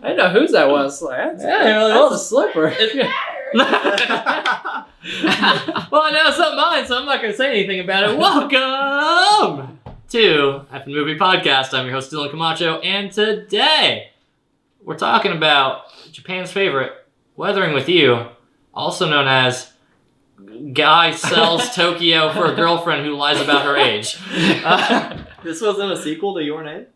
I didn't know whose that was. Like, that's a slipper. Well, I know it's not mine, so I'm not going to say anything about it. Welcome to Effing Movie Podcast. I'm your host, Dylan Camacho, and today we're talking about Japan's favorite, Weathering with You, also known as Guy Sells Tokyo for a Girlfriend Who Lies About Her Age. This wasn't a sequel to Your Name?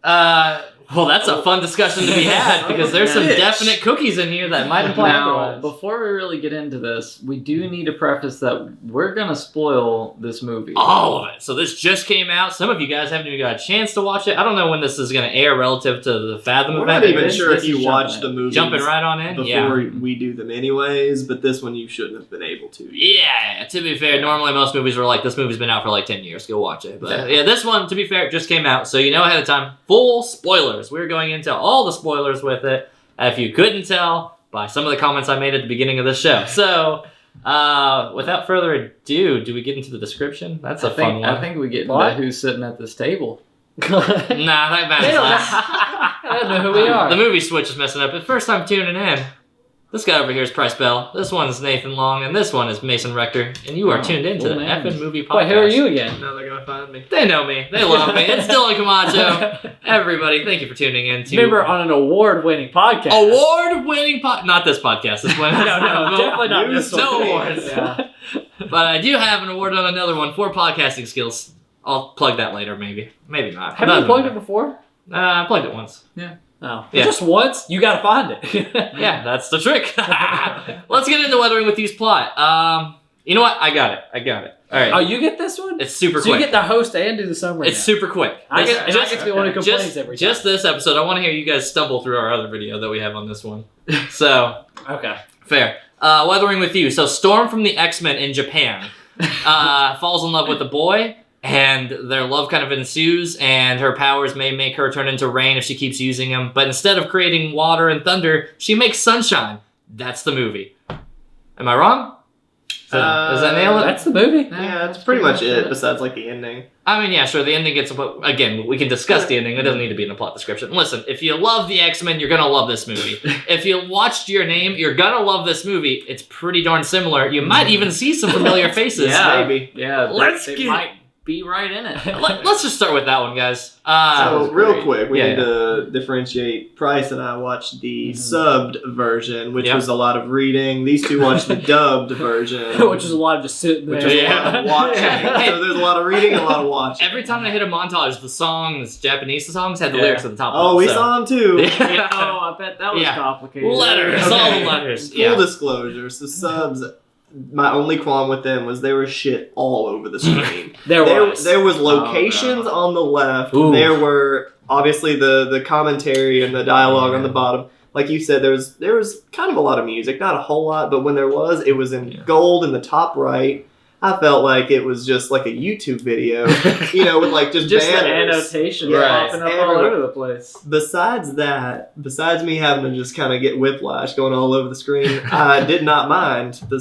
Well, that's a fun discussion to be had because there's some definite cookies in here that might imply Now, otherwise. before we really get into this, we do need to preface that we're going to spoil this movie. All of it. So this just came out. Some of you guys haven't even got a chance to watch it. I don't know when this is going to air relative to the Fathom We're event. not even This sure if is you jumping watched in. the movie Jumping right on in? before Yeah. we do them anyways, but this one you shouldn't have been able to. Yeah, to be fair, normally most movies were like, this movie's been out for like 10 years, go watch it. But yeah, this one, to be fair, just came out, so you know ahead of time. Full spoilers. We're going into all the spoilers with it, if you couldn't tell by some of the comments I made at the beginning of the show. So, without further ado, do we get into the description? That's a fun one. I think we get into What? who's sitting at this table. Nah, that matters less. I don't know who we are. The movie switch is messing up. But first time tuning in, this guy over here is Price Bell. This one's Nathan Long, and this one is Mason Rector. And you are tuned into the full names. Effing Movie Podcast. Wait, who are you again? Now they're gonna find me. They know me. They love me. It's Dylan Camacho. Everybody, thank you for tuning in to Remember, on an award-winning podcast. award-winning not this podcast. This one. No, definitely not this one. No awards. Yeah. But I do have an award on another one for podcasting skills. I'll plug that later, maybe. Maybe not. Have you plugged it before? I plugged it once. Oh. Yeah. Just once? You gotta find it. Yeah, that's the trick. Let's get into Weathering with You's plot. You know what? I got it. All right. Oh, you get this one? It's super So you quick. get the host and do the summary. It's now. super quick. I This- get to be the one who complains every time. Just this episode. I want to hear you guys stumble through our other video that we have on this one. So, Okay. fair. Weathering with You. So, Storm from the X-Men in Japan falls in love with a boy, and their love kind of ensues, and her powers may make her turn into rain if she keeps using them. But instead of creating water and thunder, she makes sunshine. That's the movie. Am I wrong? Does that nail it? That's the movie. Yeah, that's pretty much it, besides like the ending. I mean, yeah, sure, the ending gets... But again, we can discuss the ending. It doesn't need to be in the plot description. Listen, if you love the X-Men, you're going to love this movie. If you watched Your Name, you're going to love this movie. It's pretty darn similar. You might even see some familiar faces. Yeah. Maybe. Yeah, Let's they get- might be right in it. Let's just start with that one, guys. So was real great. quick, we Yeah, need to differentiate. Price and I watched the subbed version, which Yep. was a lot of reading. These two watched the dubbed version, Which is a lot of just sitting there. which is a lot of watching. Yeah. So there's a lot of reading and a lot of watching. Every time I hit a montage, the songs, Japanese songs, had the Yeah. lyrics at the top. Oh, of we it, so. saw them too. Yeah, oh, I bet that was Yeah. complicated. Letters, Okay. all the letters. Full Yeah. disclosure, so subs. My only qualm with them was they were shit all over the screen. There There was Oh, locations no. on the left. Ooh. There were obviously the commentary and the dialogue on the bottom. Like you said, there was kind of a lot of music, not a whole lot, but when there was, it was in gold in the top right. I felt like it was just like a YouTube video, with like just Just the banners. annotations Yeah, popping up all everywhere. over the place. Besides me having to just kind of get whiplash going all over the screen, I did not mind the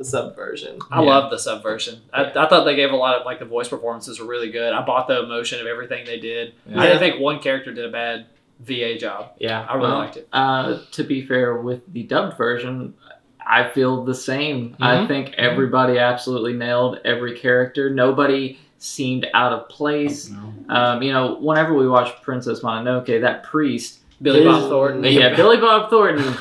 sub version. I love the subversion. I thought they gave a lot of, like, the voice performances were really good. I bought the emotion of everything they did. Yeah. I didn't think one character did a bad VA job. Yeah. I really Well, liked it. To be fair, with the dubbed version, I feel the same. I Mhm. think everybody absolutely nailed every character. Nobody seemed out of place. Whenever we watch Princess Mononoke, that priest, Billy Bob is- Thornton. Yeah, Billy Bob Thornton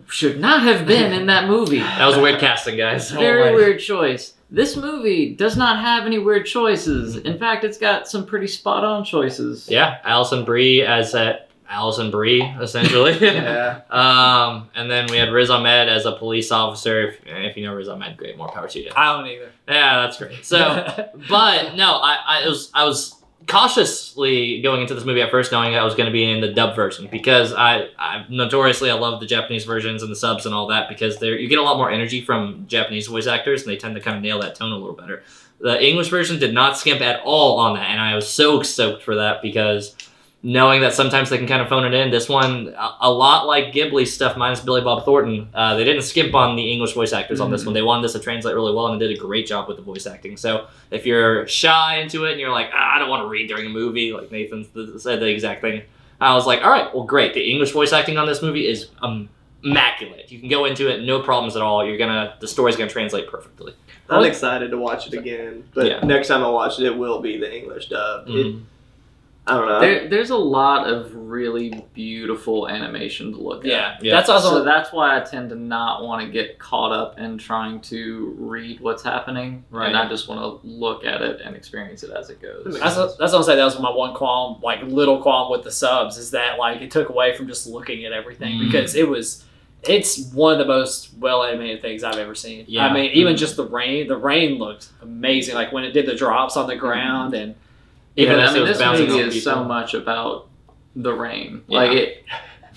should not have been in that movie. That was a weird casting, guys. Very weird choice. This movie does not have any weird choices. In fact, it's got some pretty spot on choices. Yeah, Alison Brie as Alison Brie, essentially. Yeah. And then we had Riz Ahmed as a police officer. If you know Riz Ahmed, great, more power to you. I don't either. Yeah, that's great. So, but no, I was cautiously going into this movie at first knowing I was going to be in the dub version because I notoriously I love the Japanese versions and the subs and all that because you get a lot more energy from Japanese voice actors and they tend to kind of nail that tone a little better. The English version did not skimp at all on that, and I was so stoked for that because knowing that sometimes they can kind of phone it in. This one, a lot like Ghibli stuff minus Billy Bob Thornton, they didn't skimp on the English voice actors on this one. They wanted this to translate really well and did a great job with the voice acting. So if you're shy into it and you're like, I don't want to read during a movie, like Nathan said the exact thing, I was like, all right, well, great. The English voice acting on this movie is immaculate. You can go into it, no problems at all. The story's gonna translate perfectly. I'm excited to watch it again, but Yeah. next time I watch it, it will be the English dub. Mhm. I don't know. There's a lot of really beautiful animation to look at. Yeah, that's also So that's why I tend to not want to get caught up in trying to read what's happening, Right. and I just want to look at it and experience it as it goes. That's what I'm saying. That was my one qualm, like little qualm with the subs, is that like it took away from just looking at everything because it's one of the most well animated things I've ever seen. Yeah. I mean, even just the rain looked amazing. Like when it did the drops on the ground and Even I as it mean, was this bouncing movie off is people. so much about the rain. Yeah. Like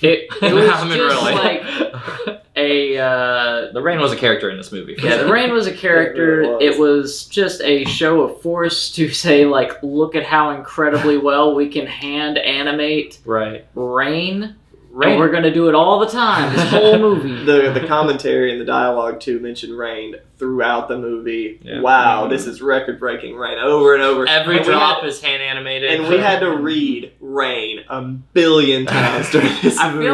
it was I mean, just really. like a. The rain was a character in this movie. Yeah, the rain was a character. It really was. It was just a show of force to say, like, look at how incredibly well we can hand animate Right. rain. And we're gonna do it all the time. This whole movie. The commentary and the dialogue too mentioned rain throughout the movie. Yeah. Wow, this is record breaking rain over and over. Every And we drop had- is hand animated. and we had to read rain a billion times during this I movie.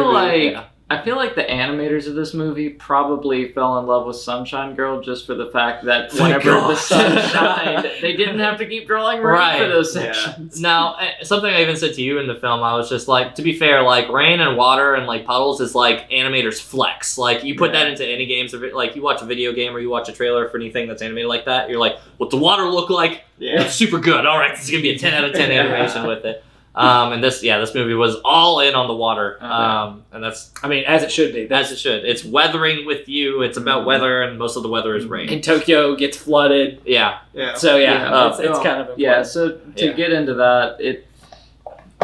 feel like the animators of this movie probably fell in love with Sunshine Girl just for the fact that Thank whenever God. the sun shined, they didn't have to keep drawing rain Right. for those Yeah. sections. Now, something I even said to you in the film, I was just like, to be fair, like rain and water and like puddles is like animators flex. Like you put that into any games, like you watch a video game or you watch a trailer for anything that's animated like that, you're like, what's the water look like? Yeah. It's super good. All right, this is gonna be a 10 out of 10 animation with it. And this movie was all in on the water. And that's I mean, as it should be. as it should. It's weathering with you. It's about weather, and most of the weather is rain. And Tokyo gets flooded. Yeah. Yeah. So Yeah. it's kind of important. Yeah, so to Yeah. get into that,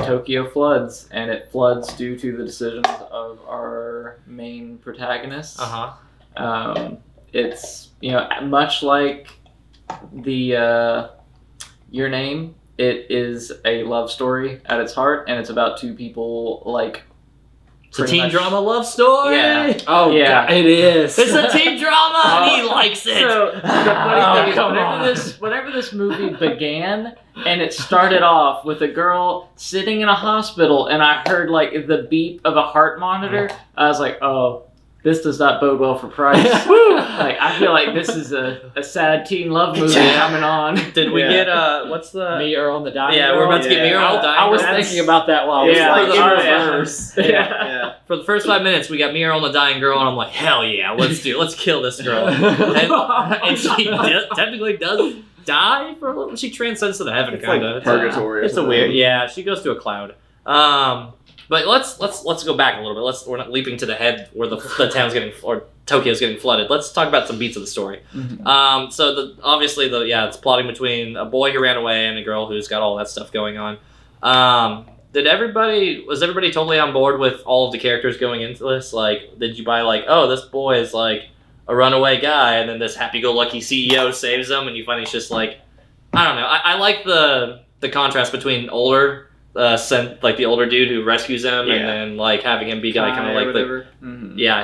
Tokyo floods, and it floods due to the decisions of our main protagonists. Uh huh. It's much like the Your Name. It is a love story at its heart, and it's about two people like. It's a pretty teen much- drama love story. Yeah. Oh Yeah. God, it is. It's a teen drama, and he likes it. So the funny Oh, thing is, come on. whenever this movie began, and it started off with a girl sitting in a hospital, and I heard like the beep of a heart monitor, I was like, oh, this does not bode well for Price. Like I feel like this is a sad teen love movie Yeah. coming on. Did we Yeah. get what's the? Me Earl on the Dying Yeah, Girl. we're about to get Me Earl on the Dying I was Girl. thinking about that while I was Yeah. It's like in Oh, yeah. reverse. Yeah. Yeah. For the first 5 minutes, we got Me Earl on the Dying Girl, and I'm like, hell yeah, let's kill this girl. And she technically does die for a little. She transcends to the heaven, It's kind like of. purgatory. or It's a something. weird. Yeah, she goes to a cloud. But let's go back a little bit. We're not leaping to the head where the town's getting or Tokyo's getting flooded. Let's talk about some beats of the story. So obviously it's plotting between a boy who ran away and a girl who's got all that stuff going on. Was everybody totally on board with all of the characters going into this? Like, did you buy like, oh, this boy is like a runaway guy, and then this happy-go-lucky CEO saves him, and you find he's just like, I don't know. I like the contrast between older. Like the older dude who rescues him, Yeah. and then like having him be kind of Or like whatever.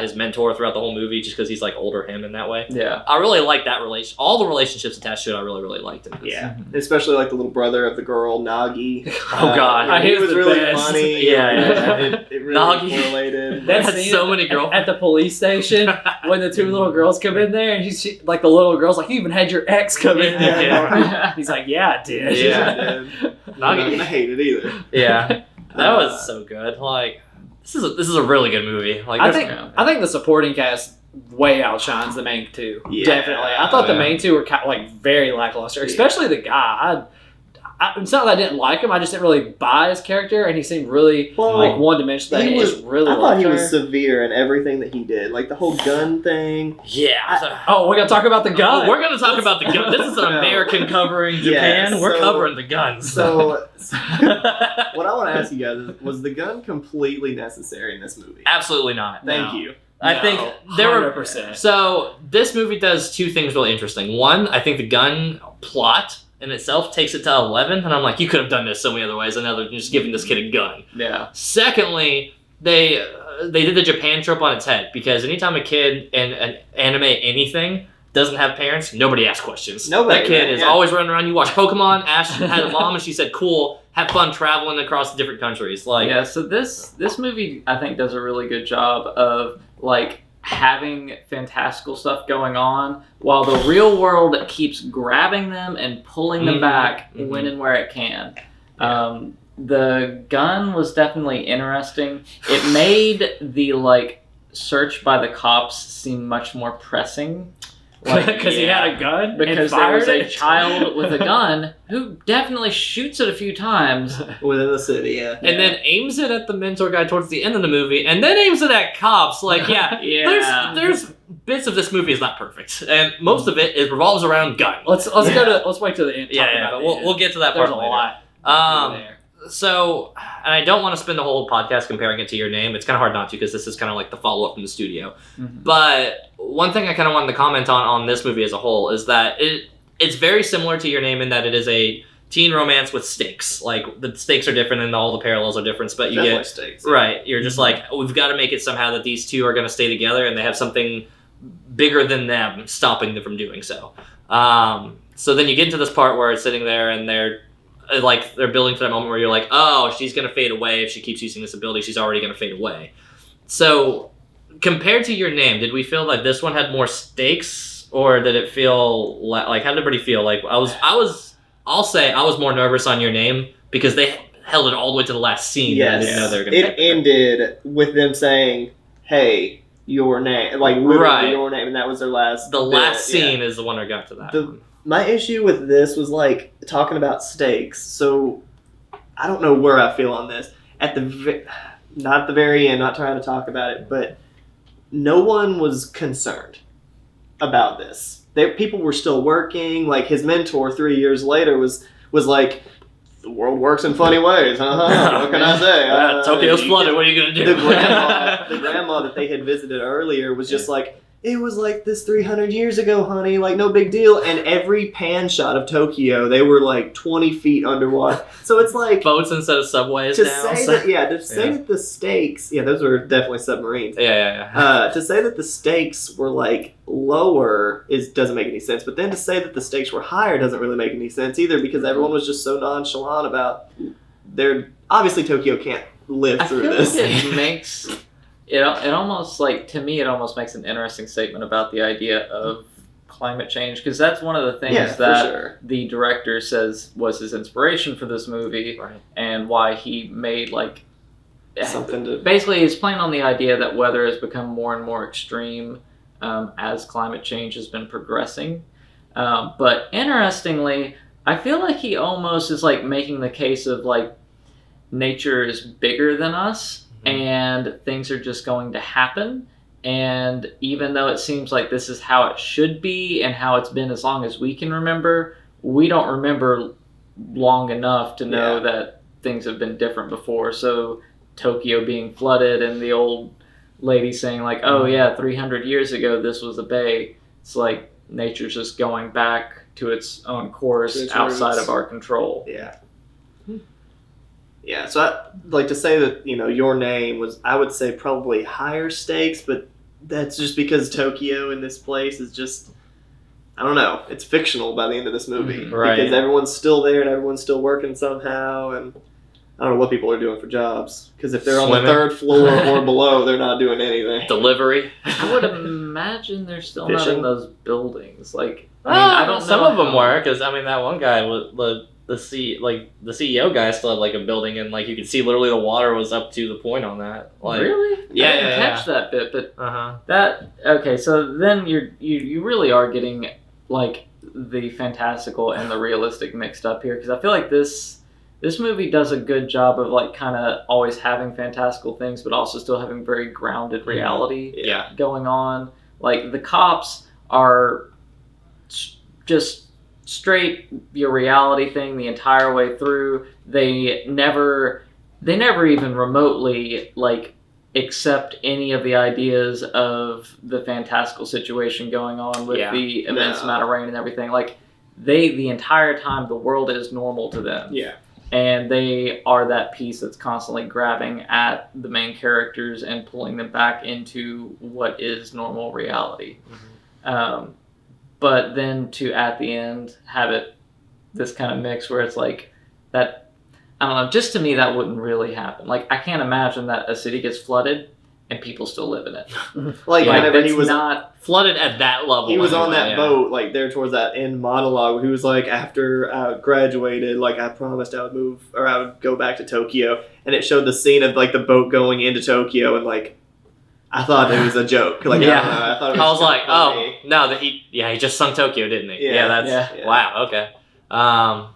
his mentor throughout the whole movie, just because he's like older him in that way. Yeah. I really like that relation. All the relationships attached to it, I really really liked it. Yeah, especially like the little brother of the girl, Nagi. Oh, God. he He was was the really best. funny. Yeah. It really Nagi. correlated. That That had scene so many girls. at the police station when the two little girls come in there, and she like the little girl's like, you even had your ex come in there. Yeah. He's like, yeah, I did. Yeah. I Nagi. didn't hate it either. Yeah, that was so good. Like, this is a really good movie. Like, I there's- think I think the supporting cast way outshines the main two. Yeah. Definitely. I thought the Yeah. main two were kind of like very lackluster, especially the guy. It's not that I didn't like him. I just didn't really buy his character, and he seemed really Well, like one dimensional. he I was- just really I thought liked he her. was severe in everything that he did, like the whole gun thing. yeah. Oh, we're gonna talk about the gun. We're gonna talk about the gun. This is an No. American covering Yeah, Japan. We're so- covering the guns. So, what I want to ask you guys is, was the gun completely necessary in this movie? Absolutely not. Thank No. you. I No, think there were 100%. So this movie does two things really interesting. One, I think the gun plot in itself takes it to 11, and I'm like, you could have done this so many other ways, and now they're just giving this kid a gun. Yeah. Secondly, they did the Japan trope on its head, because anytime a kid and anime anything doesn't have parents, nobody asks questions. Nobody, That kid is yeah. always running around. You watch Pokemon, Ash had a mom, and she said, cool. have fun traveling across different countries. Like, yeah, so this movie I think does a really good job of like having fantastical stuff going on while the real world keeps grabbing them and pulling them back when and where it can. The gun was definitely interesting. It made the like search by the cops seem much more pressing. Because he had a gun Because and there was fired a it? child with a gun who definitely shoots it a few times. Within the city, yeah. and then aims it at the mentor guy towards the end of the movie, and then aims it at cops. Like, yeah, Yeah. there's bits of this movie is not perfect, and most of it revolves around gun. Let's wait to the end. But we'll get to that There's part a later. lot. Um, So, and I don't want to spend the whole podcast comparing it to Your Name. It's kind of hard not to because this is kind of like the follow-up from the studio. Mhm. But one thing I kind of wanted to comment on this movie as a whole is that it's very similar to Your Name in that it is a teen romance with stakes. Like, the stakes are different and all the parallels are different, but you Definitely get... stakes. Right, you're just like, we've got to make it somehow that these two are going to stay together and they have something bigger than them stopping them from doing so. So then you get into this part where it's sitting there and they're building to that moment where you're like, oh, she's going to fade away. If she keeps using this ability, she's already going to fade away. So compared to Your Name, did we feel like this one had more stakes, or did it feel like, how did everybody feel? Like, I'll say I was more nervous on Your Name because they held it all the way to the last scene. And I didn't know they were going to It ended with them saying, hey, your name. Like, literally Right. your name. And that was their last The bit, last yeah. scene is the one that got to that. The- My issue with this was like talking about stakes. So I don't know where I feel on this. Not at the very end, not trying to talk about it, but no one was concerned about this. People were still working. Like, his mentor 3 years later was like, the world works in funny ways. What can I say? Tokyo's you flooded. get- What are you going to do? the grandma that they had visited earlier was just like, it was like this 300 years ago, honey, like no big deal. And every pan shot of Tokyo, they were like 20 feet underwater. So it's like, Boats instead of subways to now. say that the stakes, those were definitely submarines. Yeah. To say that the stakes were like lower doesn't make any sense. But then to say that the stakes were higher doesn't really make any sense either, because everyone was just so nonchalant about obviously Tokyo can't live I through feel this. like it makes it almost like, to me, it almost makes an interesting statement about the idea of climate change, because that's one of the things Yeah, for that sure. the director says was his inspiration for this movie, Right. and why he made like Something to basically he's playing on the idea that weather has become more and more extreme as climate change has been progressing. But interestingly, I feel like he almost is like making the case of like nature is bigger than us and things are just going to happen. And even though it seems like this is how it should be and how it's been as long as we can remember, we don't remember long enough to know that things have been different before. So Tokyo being flooded and the old lady saying like, oh yeah, 300 years ago this was a bay. It's like nature's just going back to its own course To its outside roots. of our control. Yeah. Yeah, so I'd like to say that, Your Name was, I would say, probably higher stakes, but that's just because Tokyo in this place is just, I don't know, it's fictional by the end of this movie. Right. Because everyone's still there and everyone's still working somehow, and I don't know what people are doing for jobs. Because if they're on Swimming. the third floor or below, they're not doing anything. Delivery. I would imagine they're still not Fishing? in those buildings. Like, I don't know. Some of them how- were, because that one guy was the CEO guy still had like a building, and like you could see literally the water was up to the point on that. Like, Really? Yeah, I didn't yeah, catch that bit, but uh-huh. that okay. So then you really are getting like the fantastical and the realistic mixed up here, because I feel like this movie does a good job of like kind of always having fantastical things, but also still having very grounded reality Yeah. going on. Like the cops are just straight your reality thing the entire way through. They never even remotely like accept any of the ideas of the fantastical situation going on with Yeah. the immense No. amount of rain and everything. Like the entire time the world is normal to them. Yeah. And they are that piece that's constantly grabbing at the main characters and pulling them back into what is normal reality. But then to at the end have it this kind of mix where it's like that I don't know. Just to me, that wouldn't really happen. Like, I can't imagine that a city gets flooded and people still live in it. Like Yeah, whenever he it's was not. Flooded at that level. he was on anyway, that yeah. boat, like there towards that end monologue. He was like, after I graduated, like I promised I would move or I would go back to Tokyo, and it showed the scene of like the boat going into Tokyo, and like I thought it was a joke. Like Yeah. I don't know, I thought it was I was like, funny. oh no, that he just sunk Tokyo, didn't he? Yeah. That's Yeah. wow. Okay.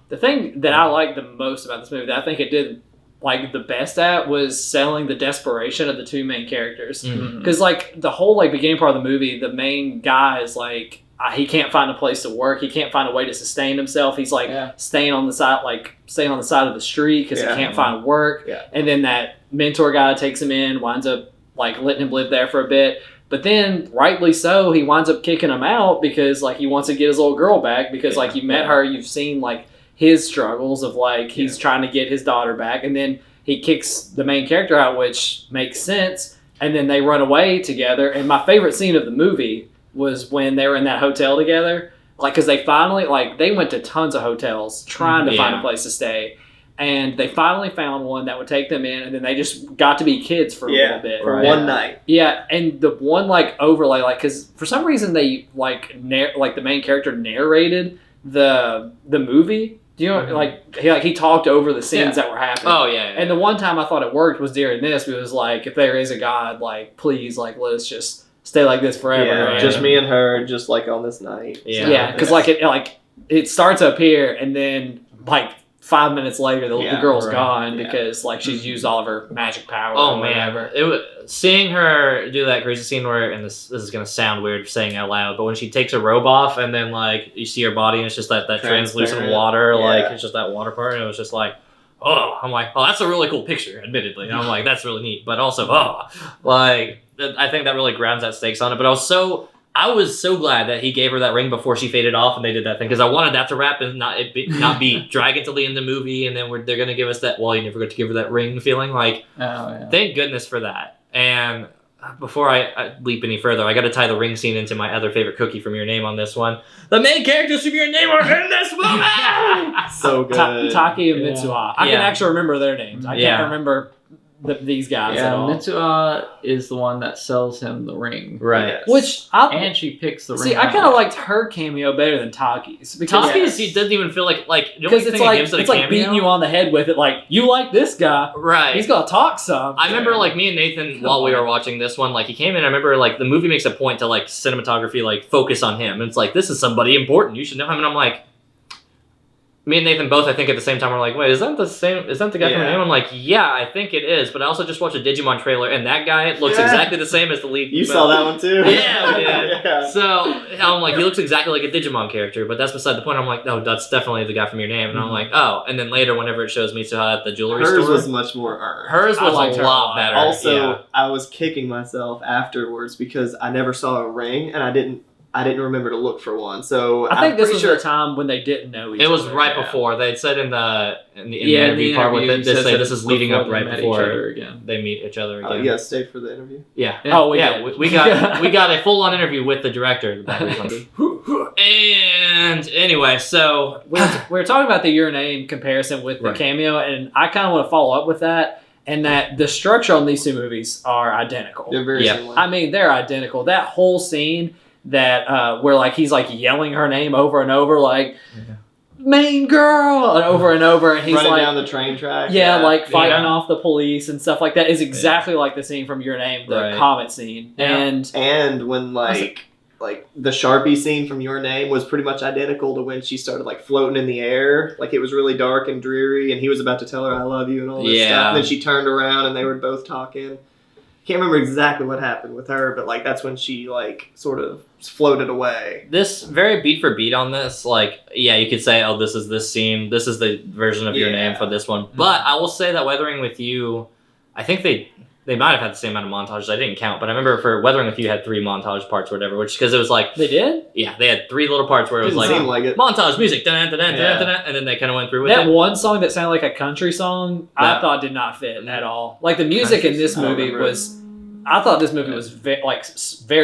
The thing that I like the most about this movie, that I think it did like the best at, was selling the desperation of the two main characters. Mm. Because like the whole like beginning part of the movie, the main guy is like he can't find a place to work. He can't find a way to sustain himself. He's like staying on the side of the street because Yeah. he can't find work. Yeah. And then that mentor guy takes him in, winds up like letting him live there for a bit. But then, rightly so, he winds up kicking him out because like he wants to get his little girl back because like you met her, you've seen like his struggles of like he's trying to get his daughter back, and then he kicks the main character out, which makes sense. And then they run away together. And my favorite scene of the movie was when they were in that hotel together, like because they finally like they went to tons of hotels trying to find a place to stay. And they finally found one that would take them in, and then they just got to be kids for a little bit. for Right. one night. Yeah, and the one like overlay, like, because for some reason they like like the main character narrated the movie. Do you know he talked over the scenes that were happening. Oh yeah. And the one time I thought it worked was during this. It was like, if there is a God, like please, like let us just stay like this forever. Yeah, And- just me and her, just like on this night. Yeah. yeah, because like it starts up here, and then like 5 minutes later, the girl's right. gone Yeah. because like she's used all of her magic power. Oh or man, whatever. seeing her do that crazy scene where, and this is gonna sound weird saying out loud, but when she takes her robe off and then like you see her body and it's just that translucent Transparent. water, like Yeah. it's just that water part, and it was just like, oh, I'm like, oh, that's a really cool picture, admittedly, and I'm like, that's really neat, but also, like I think that really grounds that stakes on it. But I was so glad that he gave her that ring before she faded off and they did that thing, because I wanted that to wrap and not be dragging till the end of the movie, and then they're gonna give us that, well, you never got to give her that ring feeling. Like, thank goodness for that. And before I leap any further, I got to tie the ring scene into my other favorite cookie from Your Name on this one. The main characters from Your Name are in this movie. So good. Taki and Yeah. Mitsuha. I can actually remember their names. I Yeah. can't remember these guys at Yeah, all. Mitsuha is the one that sells him the ring. Right. Yes. Which And she picks the ring. see, I kind of liked her cameo better than Taki's because Taki's, he doesn't even feel like the only because thing it's that like gives it it's a like cameo. beating you on the head with it. Like, you like this guy, Right. he's gonna talk some. I remember like me and Nathan while we were watching this one, like he came in. I remember like the movie makes a point to like cinematography, like focus on him. And it's like, this is somebody important. You should know him. And I'm like, me and Nathan both, I think at the same time, were like, wait, is that the same? Is that the guy from Yeah. Your Name? I'm like, yeah, I think it is. But I also just watched a Digimon trailer, and that guy looks Yeah. exactly the same as the lead. You saw that one too? Yeah, we did. Yeah. So I'm like, he looks exactly like a Digimon character, but that's beside the point. I'm like, no, that's definitely the guy from Your Name. And I'm like, oh. And then later, whenever it shows Mitsuha at the jewelry Hers store, was much more earned. hers I was liked a her a lot lot. better. Also, yeah. I was kicking myself afterwards because I never saw a ring and I didn't remember to look for one. So I think this pretty was sure the time when they didn't know each It was other. right Yeah. before they had said in the Yeah, interview part with it. They say this is leading up right they met before each other again. they meet each other Oh, again. you guys stayed for the interview. Yeah. Oh, we yeah, did. we got a full on interview with the director. And anyway, so we were talking about the Your Name comparison with the Right. cameo, and I kind of want to follow up with that, and that the structure on these two movies are identical. They're very Yeah. similar. I mean, they're identical. That whole scene that where like he's like yelling her name over and over, like main girl, and over, and he's running like down the train track. like fighting Yeah. off the police and stuff like that is exactly like the scene from Your Name, the Right. comet scene. Yeah. And when like the Sharpie scene from Your Name was pretty much identical to when she started like floating in the air. Like it was really dark and dreary, and he was about to tell her I love you and all this Yeah. stuff. And then she turned around and they were both talking. Can't remember exactly what happened with her, but like that's when she like sort of floated away. this very beat for beat on this, like, yeah, you could say, oh, this is this scene, this is the version of Your Yeah. Name for this one. But I will say that Weathering with You, I think they might have had the same amount of montages. I didn't count, but I remember for Weathering with You had 3 montage parts or whatever, which because it was like, they did yeah, they had 3 little parts where it was Didn't like seem like it. montage music, dun, dun, dun, dun, Yeah. dun, dun, and then they kind of went through with that it. one song that sounded like a country song. I That- thought did not fit at all. Like the music in this I don't movie remember it. was. I thought this movie was very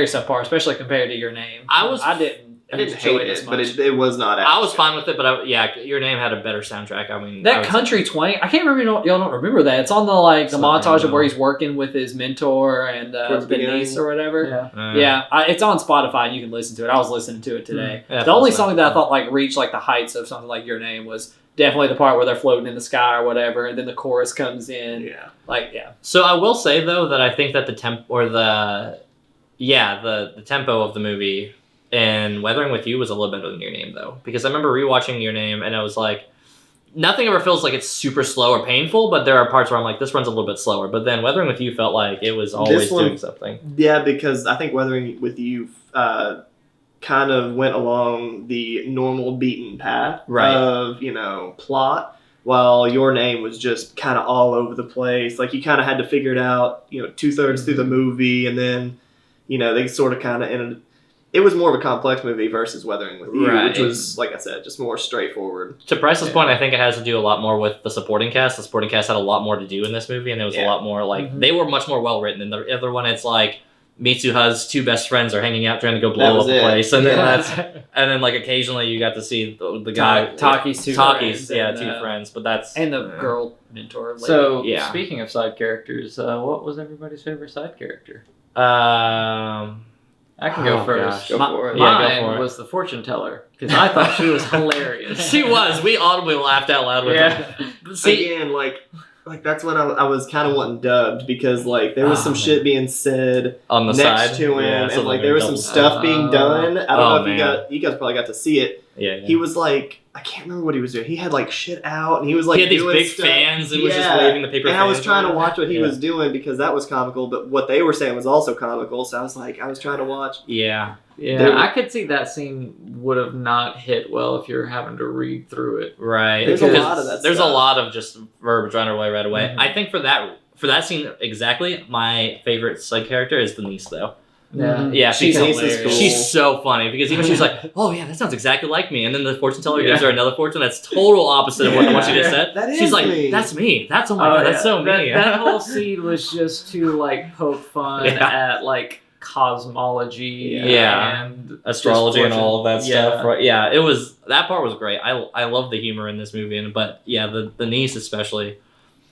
subpar, especially compared to Your Name. I was- I didn't I didn't enjoy hate as it, but much. it was not. I was as fine with it, but Your Name had a better soundtrack. I mean, I That would say- Country 20, I can't remember, y'all don't remember that. It's on the like the It's not montage really of where well. he's working with his mentor and Towards the the niece beginning. or whatever. Yeah. Yeah, it's on Spotify and you can listen to it. I was listening to it today. Yeah, The only that's song that I thought like reached like the heights of something like Your Name was definitely the part where they're floating in the sky or whatever, and then the chorus comes in. Yeah. Like, yeah. So I will say though that I think that the tempo of the movie and Weathering with You was a little better than Your Name though, because I remember rewatching Your Name and I was like, nothing ever feels like it's super slow or painful, but there are parts where I'm like, this runs a little bit slower. But then Weathering with You felt like it was always one- doing something. Yeah, because I think Weathering with You kind of went along the normal beaten path Right. of, plot, while Your Name was just kind of all over the place. Like, you kind of had to figure it out, 2/3 through the movie, and then, they sort of kind of ended. It was more of a complex movie versus Weathering with You, Right. which was, like I said, just more straightforward. To Bryce's Yeah. point, I think it has to do a lot more with the supporting cast. The supporting cast had a lot more to do in this movie, and it was a Yeah. lot more like Mhm. they were much more well written. And the other one, it's like Mitsuha's two best friends are hanging out trying to go That blow was up the it. place, and then Yeah. then like occasionally you got to see the guy Taki's two Taki's friends yeah and, two friends, but that's And the girl mentor. Lady. So, Yeah. speaking of side characters, what was everybody's favorite side character? I can go Oh, first. gosh. Go for it. Yeah, go Mine for it. was the fortune teller because I thought she was hilarious. she was. We audibly laughed out loud with her. Yeah. See, Again, like that's when I was kind of wanting dubbed, because like there was some Oh, shit being said on the next side to him, yeah, so and like they there was some double- stuff being done. I don't Oh, know if man. you guys probably got to see it. Yeah, He was like, I can't remember what he was doing. He had like shit out, and he was like he had these doing big stuff. fans and was just Yeah. waving the paper. And I was fans trying to around. watch what he Yeah. was doing because that was comical, but what they were saying was also comical. So I was like, I was trying to watch. Yeah, Yeah, There- I could see that scene would have not hit well if you were having to read through it. right. There's a Because lot of that There's stuff. a lot of just verbiage right away, right away. Mhm. I think for that scene exactly, my favorite side character is the niece, though. Yeah. Mhm. Yeah, She's because hilarious. Cool. she's so funny because even she's like, "Oh yeah, that sounds exactly like me," and then the fortune teller gives Yeah. her another fortune that's total opposite of what she just said. That is She's like, me. "That's me. That's oh my god, that's so me." That whole scene was just to like poke fun Yeah. at like cosmology Yeah. and Astrology just and all of that fortune. stuff. Right? Yeah, it was that part was great. I love the humor in this movie, but yeah, the niece especially.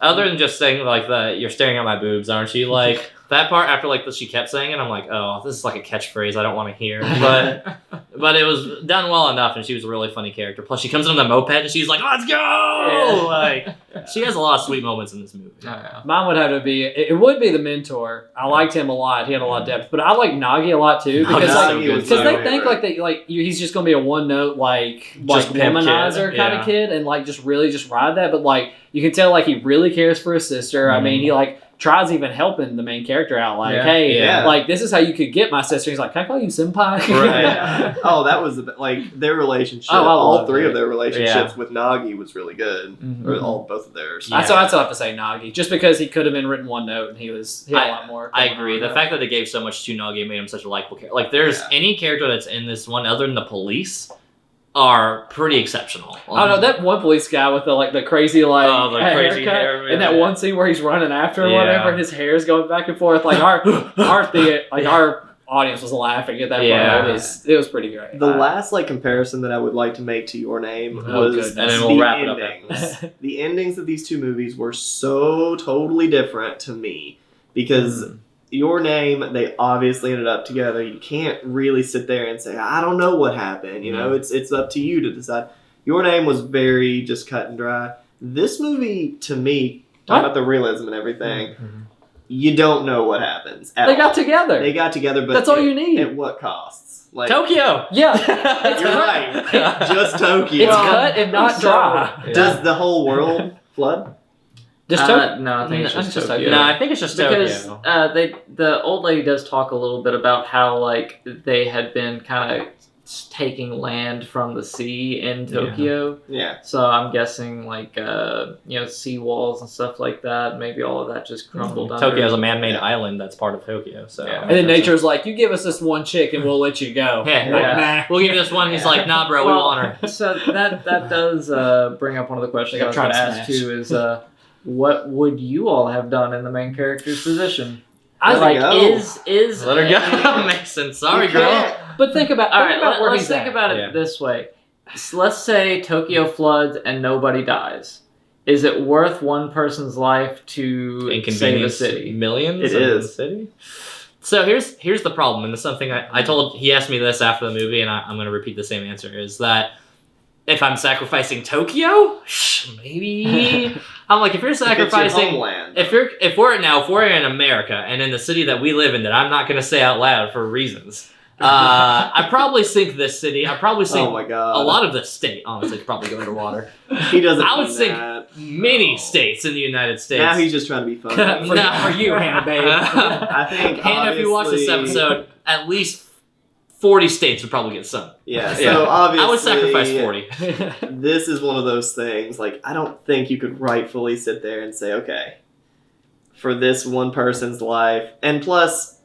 Other than just saying like you're staring at my boobs, aren't you? Like that part after like she kept saying it, I'm like, oh, this is like a catchphrase I don't want to hear. But it was done well enough, and she was a really funny character. Plus, she comes in on the moped, and she's like, "Let's go!" Yeah. Like she has a lot of sweet moments in this movie. Oh, yeah. Mine would have to be. It would be the mentor. I liked him a lot. He had a lot of depth, but I like Nagi a lot too because Nagi's like so good, because too. they think like he's just gonna be a one note like Just pimp kid, womanizer kind yeah. of kid and like just really just ride that. But like you can tell like he really cares for his sister. I mean he like tries even helping the main character out like Yeah. hey Yeah. like this is how you could get my sister. He's like can I call you senpai? Right. Oh, that was like their relationship. Oh, I all loved three it. of their relationships Yeah. with Nagi was really good. Mhm. Or both of theirs. Yeah. So I'd still have to say Nagi just because he could have been written one note and he had a lot more. I going agree. on. The fact that they gave so much to Nagi made him such a likable character. Like, there's Yeah. any character that's in this one other than the police are pretty exceptional. Oh no, that one police guy with the crazy like Oh, the crazy haircut, hair, and that yeah. one scene where he's running after or Yeah. whatever, and his hair's going back and forth. Like our audience was laughing at that Yeah. part. It was pretty great. The last comparison that I would like to make to Your Name Oh, was goodness. And then we'll the wrap it up endings. The endings of these two movies were so totally different to me because Your Name, they obviously ended up together. You can't really sit there and say, I don't know what happened. You know, it's up to you to decide. Your Name was very just cut and dry. This movie, to me, talking about the realism and everything, you don't know what happens. At They all. got together. They got together, but That's all you need. At what costs? Like Tokyo. Yeah, You're right. Just Tokyo. it's cut and not dry. Does the whole world flood? Just Tokyo. No, I think it's No, just just Tokyo. Tokyo. No, I think it's just Because Tokyo. the old lady does talk a little bit about how like they had been kind of taking land from the sea in Tokyo. Yeah. So I'm guessing like sea walls and stuff like that. Maybe all of that just crumbled under. Tokyo is a man-made island that's part of Tokyo. So Yeah. And then nature's like, you give us this one chick and we'll let you go. Yeah. Like, Yeah. nah. We'll give you this one. He's like, nah, bro, we Well, want her. So that does bring up one of the questions Like I was I'm going to trying to ask smash. too is what would you all have done in the main character's position? I Let her go. is Let her go, Mason. Sorry, You girl. can't. But think about All right, where let's he's think at. about it Yeah. this way. Let's say Tokyo floods and nobody dies. Is it worth one person's life to save a Inconvenience city? millions It in is. the city. So here's the problem, and it's something I told. He asked me this after the movie, and I'm going to repeat the same answer: is that if I'm sacrificing Tokyo, maybe I'm like, if you're If it's your sacrificing, homeland. if we're in America and in the city that we live in, that I'm not going to say out loud for reasons. I probably sink this city. I probably sink Oh my god. a lot of the state. Honestly, could probably go underwater. He doesn't. I would mean think that. Many No. states in the United States. Now he's just trying to be funny. For, No. for you, Hannah, babe. I think. Hannah, if you watch this obviously- episode, at least 40 states would probably get sun. Yeah. So Yeah. obviously, I would sacrifice 40. This is one of those things. Like, I don't think you could rightfully sit there and say, okay, for this one person's life, and plus,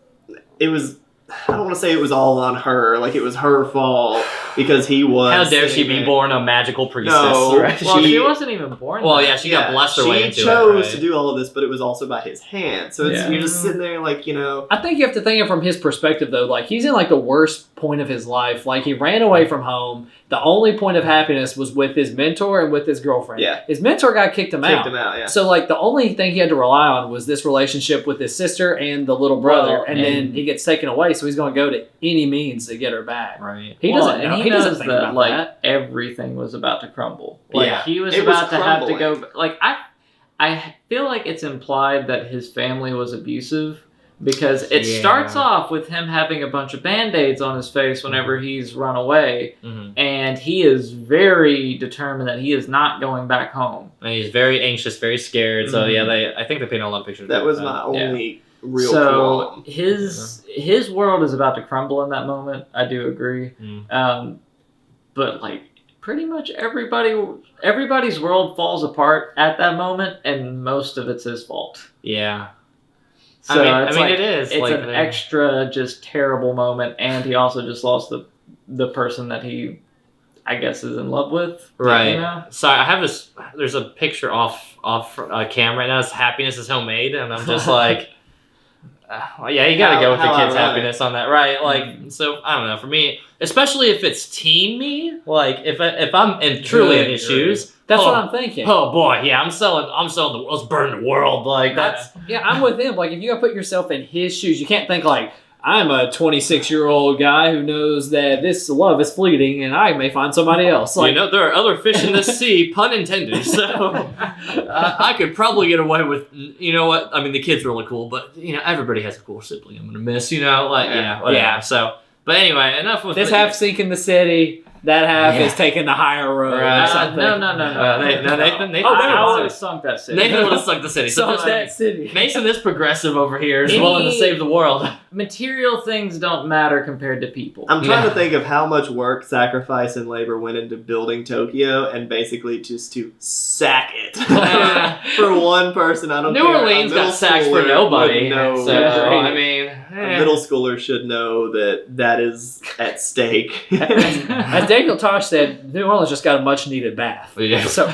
it was. I don't want to say it was all on her. Like, it was her fault because he was. How dare she sitting be there. born a magical priestess? No. right? Well, She- she wasn't even born. Well, then. yeah, she got blessed her way into She it. chose right? to do all of this, but it was also by his hand. So it's, Yeah. you're just sitting there like, I think you have to think it from his perspective, though. Like, he's in, like, the worst point of his life. Like, he ran away from home. The only point of happiness was with his mentor and with his girlfriend. Yeah. His mentor guy kicked him out. kicked him out. Yeah. So, like, the only thing he had to rely on was this relationship with his sister and the little brother. Well, and then he gets taken away, so he's going to go to any means to get her back. Right. He Well, doesn't and know. he He doesn't knows think that about like that. everything was about to crumble. Like Yeah. he was It was about to have to crumbling. go. Like I feel like it's implied that his family was abusive because it Yeah. starts off with him having a bunch of band-aids on his face whenever he's run away, Mm-hmm. and he is very determined that he is not going back home. And he's very anxious, very scared. So Mhm. yeah, I think they paint a lot of pictures. That of was my only real so qualm. his world is about to crumble in that moment. I do agree. Mm. But like pretty much everybody's world falls apart at that moment, and most of it's his fault. Yeah. So I it's mean, like, it is. it's like an extra just terrible moment, and he also just lost the person that he, I guess, is in love with. Right. You know? Sorry, I have this. There's a picture off cam right now. It's happiness is homemade, and I'm just like, well, yeah, you gotta go with the How kids' ironic. happiness on that, right? Like, so I don't know. For me, especially if it's teen me, like if I'm truly in Good his grief. shoes. That's oh, what I'm thinking. Oh boy, yeah, I'm selling the let's burn the world. Like that's Yeah, I'm with him. Like, if you gotta put yourself in his shoes, you can't think like, I'm a 26-year-old guy who knows that this love is fleeting and I may find somebody else. Like, you know, there are other fish in the sea, pun intended. So I could probably get away with, you know what? I mean, the kid's really cool, but you know, everybody has a cool sibling I'm gonna miss. You know, like yeah, whatever. Yeah. So, but anyway, enough with this the- half sinking the city, that half Yeah. is taking the higher road. Right. Or something. No. Nathan, Oh, I no. would have sunk that city. Nathan would have sucked the city. So So that city. Mason is progressive over here, is Any- willing to save the world. Material things don't matter compared to people. I'm trying Yeah. to think of how much work, sacrifice, and labor went into building Tokyo, and basically just to sack it for one person. I don't. New care. A Orleans got middle sacked for schooler nobody. would know So that. I mean, A middle schooler should know that is at stake. As Daniel Tosh said, New Orleans just got a much needed bath. Yeah. So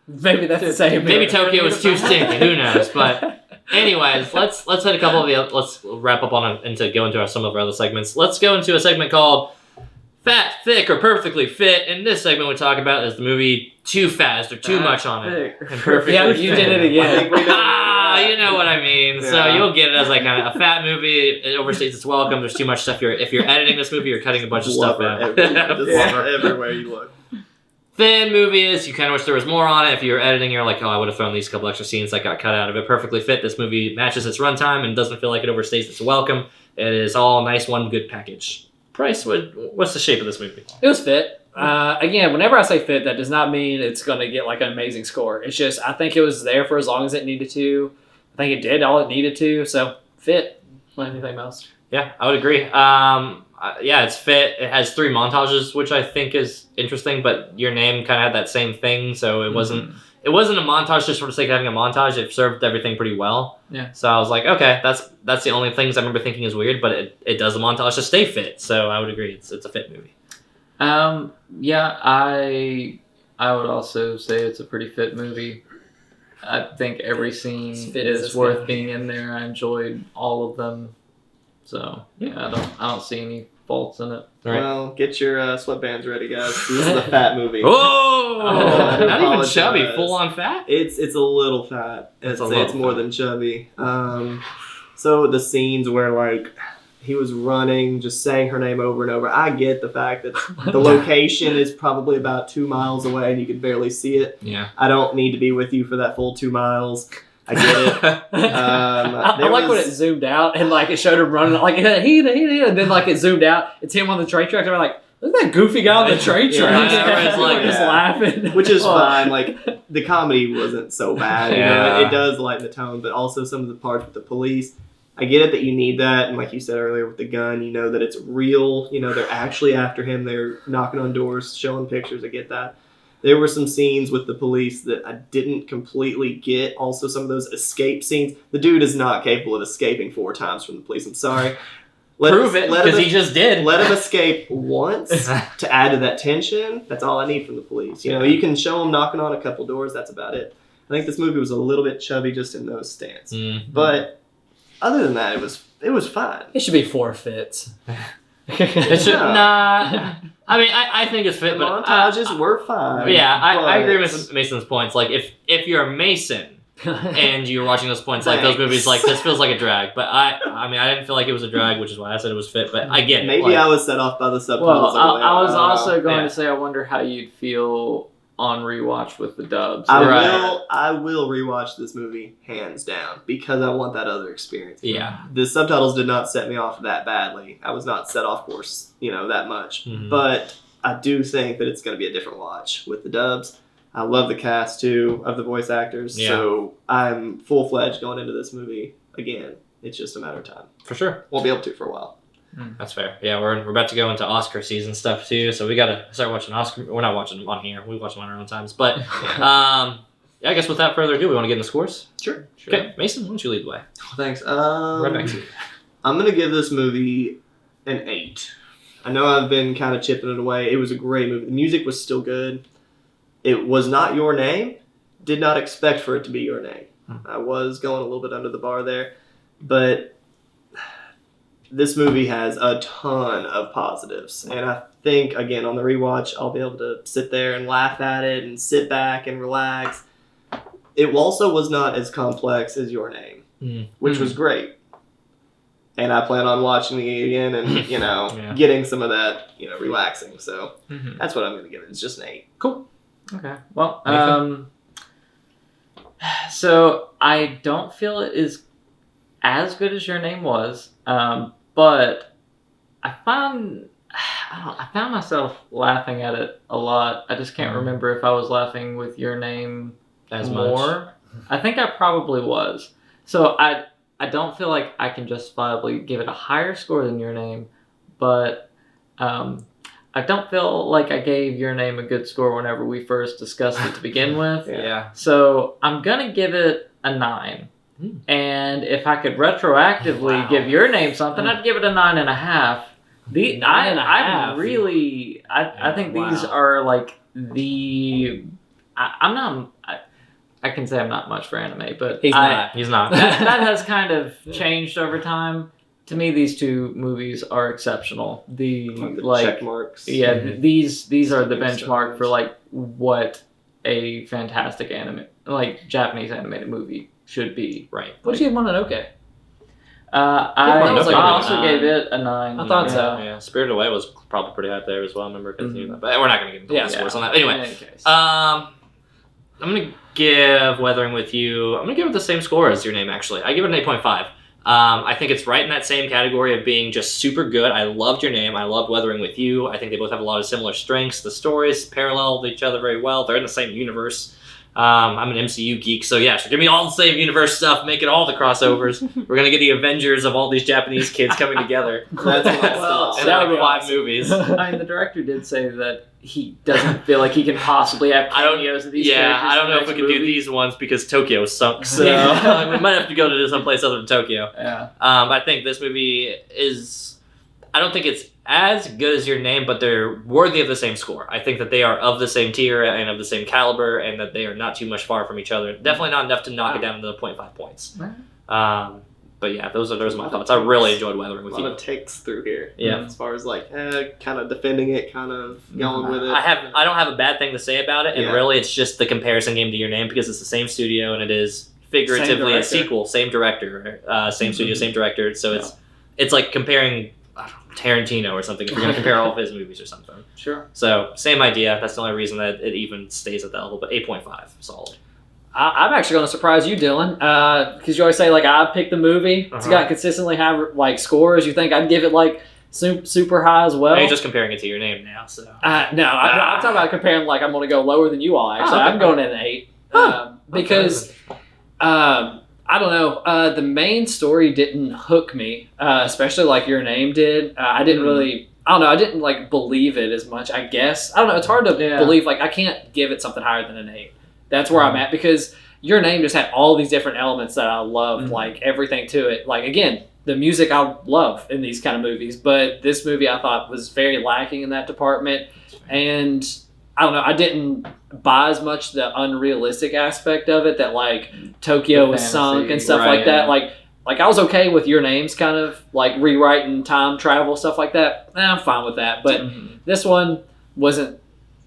maybe that's the same. Maybe here. Tokyo is too stinky. Who knows? But anyways, let's hit a couple of the. Let's wrap up on and to go into some of our other segments. Let's go into a segment called Fat, Thick, or Perfectly Fit. In this segment, we talk about is the movie too fast or too much on it. Thick. And perfectly Yeah, you fit. did it again. I think we know. You know what I mean. So Yeah. you'll get it as like a fat movie. It overstates its welcome. There's too much stuff. If you're editing this movie, you're cutting a bunch of stuff Blubber out. everywhere you look. Thin movie is you kind of wish there was more on it. If you're editing, you're like, oh, I would have thrown these couple extra scenes that got cut out of it. Perfectly Fit. This movie matches its runtime and doesn't feel like it overstays its welcome. It is all nice, one good package. Price, what's the shape of this movie? It was fit. Again, whenever I say fit, that does not mean it's going to get like an amazing score. It's just I think it was there for as long as it needed to. I think it did all it needed to. So fit. Anything else? Yeah, I would agree. Yeah, it's fit. It has 3 montages, which I think is interesting. But Your Name kind of had that same thing, so it wasn't. It wasn't a montage just for the sake of having a montage. It served everything pretty well. Yeah. So I was like, okay, that's the only things I remember thinking is weird, but it does the montage to stay fit. So I would agree, it's a fit movie. Yeah, I would also say it's a pretty fit movie. I think every scene Fit as is this worth guy. being in there. I enjoyed all of them. So yeah, I don't see any faults in it. All right. Well, get your sweatbands ready, guys. This is a fat movie. Whoa! I Not even apologize. chubby, full on fat. It's a little fat. It's It's a little more fat. than chubby. So the scenes where like he was running, just saying her name over and over. I get the fact that the location is probably about 2 miles away and you could barely see it. Yeah. I don't need to be with you for that full 2 miles. I get it. I there like when was- it zoomed out and like it showed him running like he and then like it zoomed out. It's him on the train tracks. And I'm like, look at that goofy guy on the train Yeah, tracks. everyone's like, just yeah. laughing, Which is Oh. fine. Like the comedy wasn't so bad. You Yeah. know, it does lighten the tone, but also some of the parts with the police. I get it that you need that, and like you said earlier with the gun, you know that it's real. You know they're actually after him. They're knocking on doors, showing pictures. I get that. There were some scenes with the police that I didn't completely get. Also, some of those escape scenes. The dude is not capable of escaping 4 times from the police. I'm sorry. Prove it, because he just did. Let him escape once to add to that tension. That's all I need from the police. You know, you can show him knocking on a couple doors. That's about it. I think this movie was a little bit chubby just in those stance. But other than that, it was fine. It should be forfeits. It should No. not. I mean, I think it's fit, The but montages were fine. yeah, I agree but- with Mason's points. Like, if you're a Mason and you're watching those points, like those Thanks. movies, like this feels like a drag. But I mean, I didn't feel like it was a drag, which is why I said it was fit. But I get it. Maybe like, I was set off by the subtitles. Well, earlier. I was don't know. also going Yeah. to say I wonder how you'd feel on rewatch with the dubs. Right. I will rewatch this movie hands down because I want that other experience. Yeah. The subtitles did not set me off that badly. I was not set off course, that much. Mhm. But I do think that it's going to be a different watch with the dubs. I love the cast too of the voice actors, Yeah. so I'm full fledged going into this movie again. It's just a matter of time. For sure. Won't be able to for a while. That's fair. Yeah, we're about to go into Oscar season stuff too, so we gotta start watching Oscar. We're not watching them on here. We watch them on our own times. But yeah, I guess without further ado, we want to get into scores. Sure. Okay, Mason, why don't you lead the way? Thanks. Right back to you. I'm gonna give this movie an 8. I know I've been kind of chipping it away. It was a great movie. The music was still good. It was not Your Name. Did not expect for it to be Your Name. I was going a little bit under the bar there, but this movie has a ton of positives, and I think again on the rewatch I'll be able to sit there and laugh at it and sit back and relax. It also was not as complex as Your Name, which was great. And I plan on watching it again and, Yeah. getting some of that, relaxing. So Mm-hmm. that's what I'm going to give it. It's just an 8. Okay. Well, Nathan? so I don't feel it is as good as Your Name was, but I found myself laughing at it a lot. I just can't remember if I was laughing with Your Name As more. I think I probably was. So I don't feel like I can justifiably give it a higher score than Your Name, but I don't feel like I gave Your Name a good score whenever we first discussed it to begin with. Yeah. So I'm gonna give it a 9. And if I could retroactively Wow. give Your Name something, I'd give it a 9.5. I 9.5. really I think these Wow. are like I can say I'm not much for anime, but He's not. He's not. that has kind of changed over time. To me, these two movies are exceptional. The check marks. Yeah, Mhm. these are the Big benchmark for stars. like what a fantastic Japanese animated movie should be. Right. What'd you give Mononoke? I Mononoke was like a also 9. gave it a 9. I thought so. Yeah. Spirited Away was probably pretty high there as well. I remember continuing that, but we're not gonna get into Yeah. the scores on that. Anyway, In any case. I'm gonna give Weathering with You. I'm gonna give it the same score as Your Name. Actually, I give it an 8.5. I think it's right in that same category of being just super good. I loved Your Name. I loved Weathering with You. I think they both have a lot of similar strengths. The stories parallel each other very well. They're in the same universe. I'm an MCU geek, so yeah, so give me all the same universe stuff, make it all the crossovers. We're gonna get the Avengers of all these Japanese kids coming together. That's Well, and that like would be 5 awesome. movies. I mean, the director did say that he doesn't feel like he can possibly have I don't- cameos of these Yeah, characters I don't in know the if we next can do movie. these ones because Tokyo sunk, so Yeah. we might have to go to someplace other than Tokyo. Yeah. I think this movie is I don't think it's as good as Your Name, but they're worthy of the same score. I think that they are of the same tier and of the same caliber, and that they are not too much far from each other. Definitely not enough to knock it down to the 0.5 points. But yeah, those are my thoughts. I really enjoyed Weathering with A lot You. of takes through here. Yeah. As far as like, kind of defending it, kind of going with it. I don't have a bad thing to say about it, and Yeah. really it's just the comparison game to Your Name because it's the same studio and it is figuratively a director. sequel, same director, same studio, same director. So it's like comparing I don't know, Tarantino or something if you're gonna compare all of his movies or something. Sure. So same idea. That's the only reason that it even stays at that level. But 8.5, solid. I'm actually going to surprise you, Dylan, because you always say like I picked the movie. It's got consistently high like scores. You think I'd give it like super high as well? You're just comparing it to Your Name now. So No, I'm talking about comparing like I'm going to go lower than you all. Actually, okay. I'm going at an 8 because I don't know. The main story didn't hook me, especially like Your Name did. I didn't really. I don't know. I didn't like believe it as much. I guess I don't know. It's hard to believe. Like I can't give it something higher than an 8. That's where I'm at because Your Name just had all these different elements that I loved, like everything to it. Like again, the music I love in these kind of movies, but this movie I thought was very lacking in that department. And I don't know, I didn't buy as much the unrealistic aspect of it that like Tokyo The was sunk fantasy, and stuff right, like that. yeah. Like I was okay with Your Name's kind of like rewriting time travel stuff like that. I'm fine with that, but this one wasn't.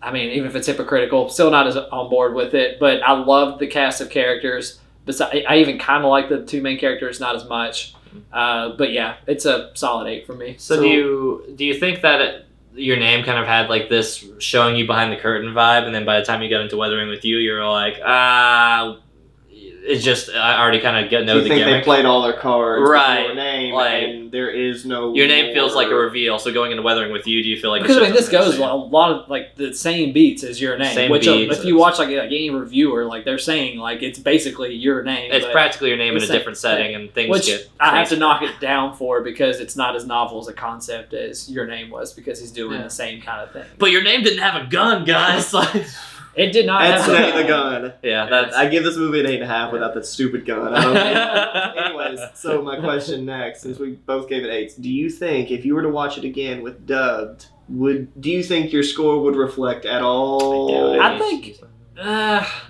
I mean, even if it's hypocritical, still not as on board with it. But I loved the cast of characters. I even kind of like the two main characters, not as much. But yeah, it's a solid 8 for me. So do you think that Your Name kind of had like this showing you behind the curtain vibe, and then by the time you got into Weathering with You, you're like, it's just I already kind of know you the think gimmick. they played all their cards Right. with Your Name, Like, and there is no Your Name feels like a more- reveal. So going into Weathering with You, do you feel like Because it's I mean, this just the goes same? a lot of like the same beats as Your Name. Same which beats, if you watch like any reviewer, like they're saying like it's basically Your Name. It's but- practically Your Name in a the same different setting, and things which get. I have to crazy. knock it down for because it's not as novel as a concept as Your Name was because he's doing the same kind of thing. But Your Name didn't have a gun, guys. Like, It did not That's have the gun. yeah, that's. I give this movie an 8.5 without that stupid gun. I don't Anyways, so my question next, since we both gave it 8s, do you think if you were to watch it again with dubbed, do you think your score would reflect at all? I think-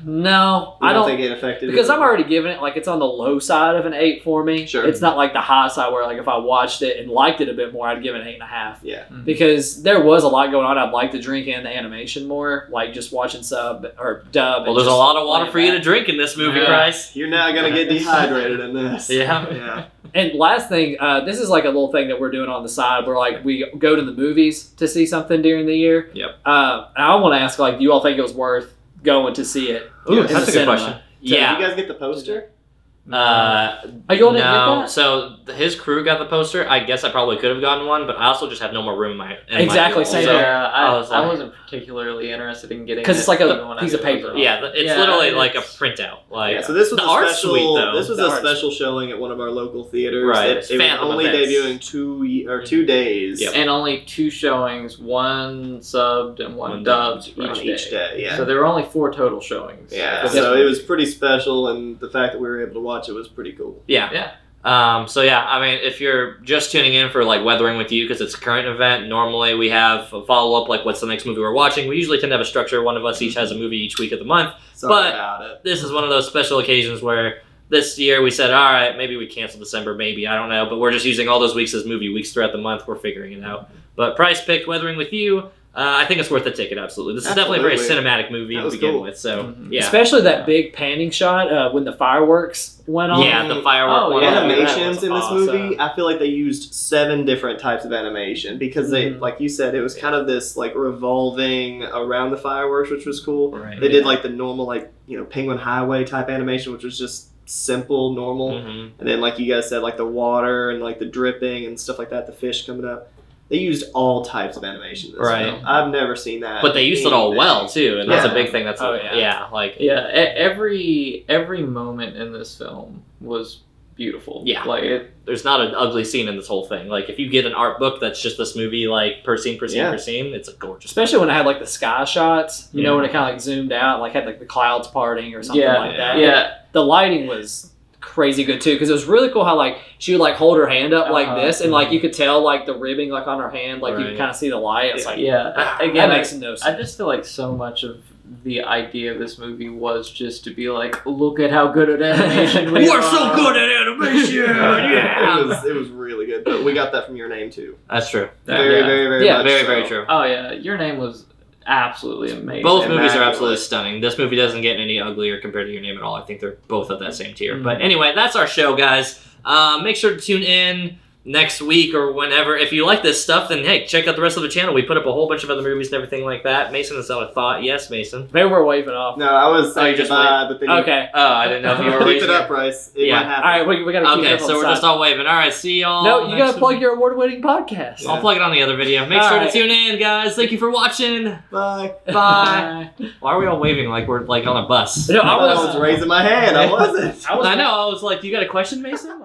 no, You I don't think it affected because it? I'm already giving it like it's on the low side of an 8 for me. Sure. It's not like the high side where like if I watched it and liked it a bit more, I'd give it an 8.5. Yeah. Because there was a lot going on. I'd like to drink in the animation more, like just watching sub or dub. Well, there's a lot of water for you to drink in this movie, Yeah. Christ. You're now going to get dehydrated in this. Yeah. Yeah. And last thing, this is like a little thing that we're doing on the side where like we go to the movies to see something during the year. Yep. And I want to ask like, do you all think it was worth going to see it? Ooh, in that's the a good cinema? question. So Yeah. Did you guys get the poster? Are you all didn't get No, that? so his crew got the poster. I guess I probably could have gotten one, but I also just have no more room in my Exactly, wall. same So, here. Yeah, I was like- I wasn't particularly interested in getting 'Cause it's like a even when I piece knew of it was paper. on. yeah, it's Yeah, literally like a it's- printout. Like Yeah, so this was the a art's special. sweet, though. This was The a art's- special showing at one of our local theaters. Right, It it's was Phantom only Events. debuting 2 days. Yep. And only 2 showings, 1 subbed and 1 One dubbed on each day. Yeah. So there were only 4 total showings. Yeah, for this so movie. it was pretty special, and the fact that we were able to watch it was pretty cool. Yeah. Yeah. So yeah, I mean, if you're just tuning in for like Weathering with You because it's a current event, normally we have a follow up like what's the next movie we're watching. We usually tend to have a structure. One of us each has a movie each week of the month. Sorry But- about it. This is one of those special occasions where this year we said, all right, maybe we cancel December, maybe I don't know, but we're just using all those weeks as movie weeks throughout the month. We're figuring it out. But Price picked Weathering with You. I think it's worth the ticket. Absolutely, this is definitely a very Absolutely. cinematic movie That to was begin cool. with. So Mhm. yeah, Especially that big panning shot when the fireworks went on. yeah, the firework Oh, one. yeah. that Animations was in this awesome. movie, I feel like they used 7 different types of animation because they, Mhm. like you said, it was kind of this like revolving around the fireworks, which was cool. Right. They did like the normal like Penguin Highway type animation, which was just simple, normal. Mhm. And then like you guys said, like the water and like the dripping and stuff like that, the fish coming up. They used all types of animation in this Right. film. I've never seen that. But they used it all anything. well too, and that's Yeah. a big thing. That's Oh, yeah. yeah, like Yeah, every moment in this film was beautiful. Yeah. Like it there's not an ugly scene in this whole thing. Like if you get an art book that's just this movie, like per scene, Yeah. it's a gorgeous. Especially when it had like the sky shots, Yeah. when it kind of like zoomed out, like had like the clouds parting or something Yeah. like that. yeah. The lighting was crazy good too, because it was really cool how like she would like hold her hand up like this, and like you could tell like the ribbing like on her hand, like you could kind of see the light. It's like Again, that makes no sense. I just feel like so much of the idea of this movie was just to be like, look at how good at animation we are. We're so good at animation. Yeah. It was really good. But we got that from Your Name too. That's true. Very, Yeah. very, very Yeah, much Very, so. very true. Oh yeah, Your Name was absolutely amazing. Both movies are Immaculate. absolutely stunning. This movie doesn't get any uglier compared to Your Name at all. I think they're both of that same tier. Mm-hmm. But anyway, that's our show, guys. Make sure to tune in next week or whenever. If you like this stuff, then hey, check out the rest of the channel. We put up a whole bunch of other movies and everything like that. Mason has not a thought. Yes, Mason. Maybe we're waving off. No, I was saying you just goodbye, but then you Okay. Oh, I didn't know if you were keep raising it up, Bryce. It Yeah. might happen. All right, we gotta keep Okay, it up on so the we're side. just all waving. All right, see y'all. No, you gotta next plug week. your award-winning podcast. I'll plug it on the other video. Make All sure right. to tune in, guys. Thank you for watching. Bye. Bye. Why are we all waving like we're like on a bus? No, I was raising my hand. I wasn't. I was I know. I was like, you got a question, Mason?